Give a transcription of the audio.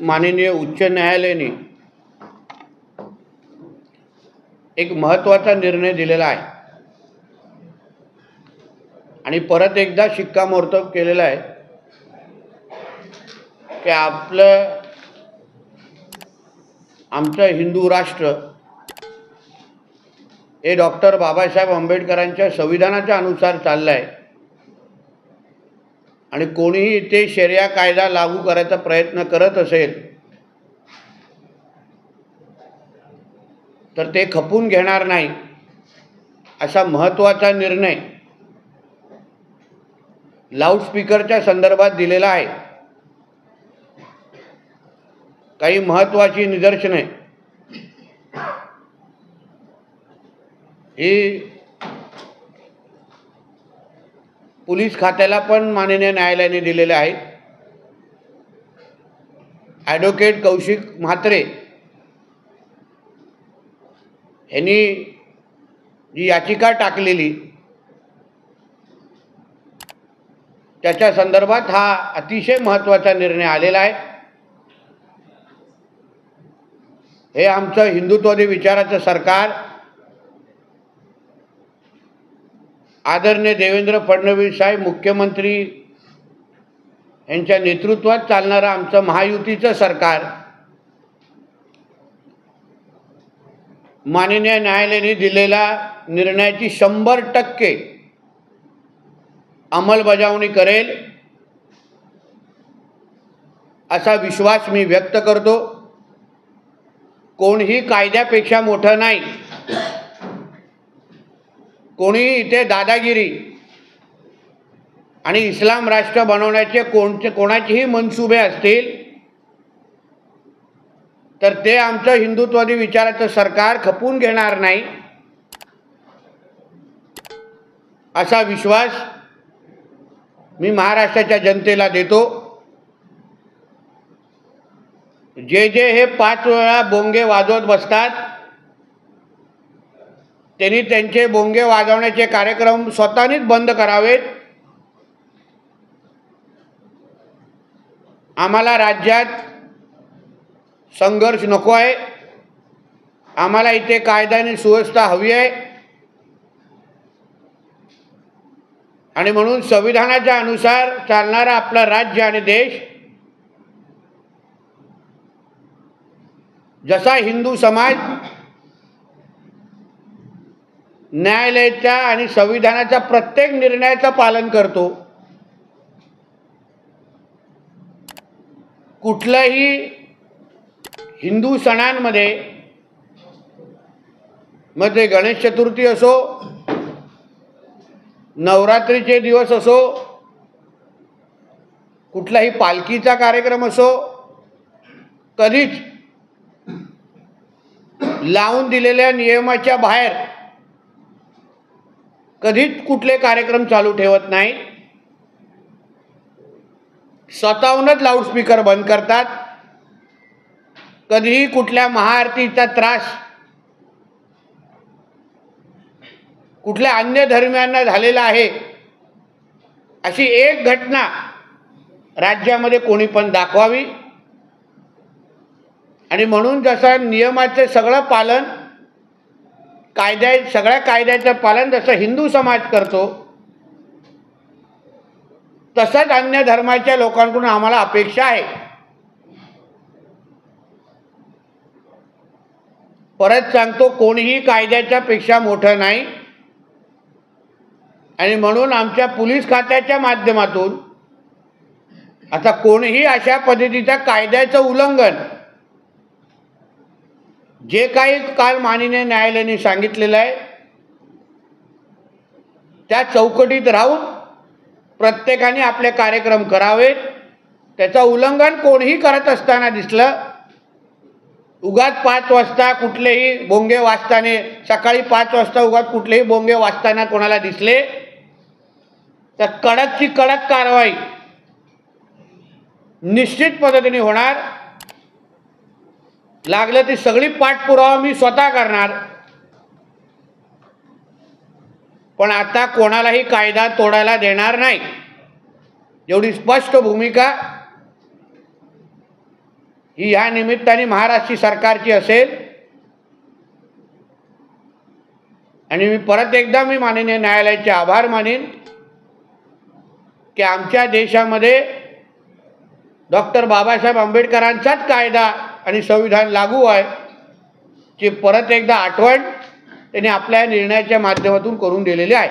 माननीय उच्च न्यायालयाने एक महत्त्वाचा निर्णय दिलेला आहे आणि परत एकदा शिक्कामोर्तब केलेला आहे की आमचं हिंदू राष्ट्र हे डॉक्टर बाबासाहेब आंबेडकरांच्या संविधानाच्या अनुसार चाललं आहे आणि कोणीही इथे शरिया कायदा लागू करायचा प्रयत्न करत असेल तर ते खपून घेणार नाही असा महत्त्वाचा निर्णय लाऊडस्पीकरच्या संदर्भात दिलेला आहे। काही महत्त्वाची निदर्शने ही पोलीस खात्याला पण माननीय न्यायालयाने दिलेले आहेत। ॲडव्होकेट कौशिक म्हात्रे यांनी जी याचिका टाकलेली त्याच्या संदर्भात हा अतिशय महत्त्वाचा निर्णय आलेला आहे। हे आमचं हिंदुत्ववादी विचाराचं सरकार आदरणीय देवेंद्र फडणवीस साहेब मुख्यमंत्री यांच्या नेतृत्वात चालणारं आमचं महायुतीचं सरकार माननीय न्यायालयाने दिलेल्या निर्णयाची 100% अंमलबजावणी करेल असा विश्वास मी व्यक्त करतो। कोणीही कायद्यापेक्षा मोठं नाही। कोणीही इथे दादागिरी आणि इस्लाम राष्ट्र बनवण्याचे कोणाचेही मनसुबे असतील तर ते आमचं हिंदुत्ववादी विचाराचं सरकार खपून घेणार नाही असा विश्वास मी महाराष्ट्राच्या जनतेला देतो। जे हे 5 वेळा बोंगे वाजवत बसतात त्यांनी त्यांचे बोंगे वाजवण्याचे कार्यक्रम स्वतःनीच बंद करावेत। आम्हाला राज्यात संघर्ष नको आहे। आम्हाला इथे कायदा आणि सुव्यवस्था हवी आहे आणि म्हणून संविधानाच्या अनुसार चालणारा आपला राज्य आणि देश जसा हिंदू समाज न्यायालयाच्या आणि संविधानाच्या प्रत्येक निर्णयाचं पालन करतो, कुठल्याही हिंदू सणांमध्ये मग ते गणेश चतुर्थी असो, नवरात्रीचे दिवस असो, कुठलाही पालखीचा कार्यक्रम असो, कधीच लावून दिलेल्या नियमाच्या बाहेर कधीच कुठले कार्यक्रम चालू ठेवत नाही। स्वतःहूनच लाऊडस्पीकर बंद करतात। कधीही कुठल्या महाआरतीचा त्रास कुठल्या अन्य धर्मियांना झालेला आहे अशी एक घटना राज्यामध्ये कोणी पण दाखवावी आणि म्हणून जसं नियमाचे सगळं पालन सगळ्या कायद्याचं पालन जसं हिंदू समाज करतो तसंच अन्य धर्माच्या लोकांकडून आम्हाला अपेक्षा आहे। परत सांगतो, कोणीही कायद्याच्या पेक्षा मोठं नाही आणि म्हणून आमच्या पोलीस खात्याच्या माध्यमातून आता कोणीही अशा पद्धतीच्या कायद्याचं उल्लंघन जे काही काल माननीय न्यायालयाने सांगितलेलं आहे त्या चौकटीत राहून प्रत्येकाने आपले कार्यक्रम करावेत। त्याचं उल्लंघन कोणीही करत असताना दिसलं, उगाच 5 वाजता कुठलेही बोंगे वाजताना, सकाळी 5 वाजता उगाच कुठलेही बोंगे वाजताना कोणाला दिसले तर कडकची कडक कारवाई निश्चित पद्धतीने होणार। लागलं ती सगळी पाठपुरावा मी स्वतः करणार, पण आता कोणालाही कायदा तोडायला देणार नाही एवढी स्पष्ट भूमिका ही ह्या निमित्ताने महाराष्ट्र सरकारची असेल आणि मी परत एकदा माननीय न्यायालयाचे आभार मानेन की आमच्या देशामध्ये डॉक्टर बाबासाहेब आंबेडकरांचाच कायदा आणि संविधान लागू आहे ची परत एकदा आठवण त्यांनी आपल्या निर्णयाच्या माध्यमातून करून दिलेली आहे.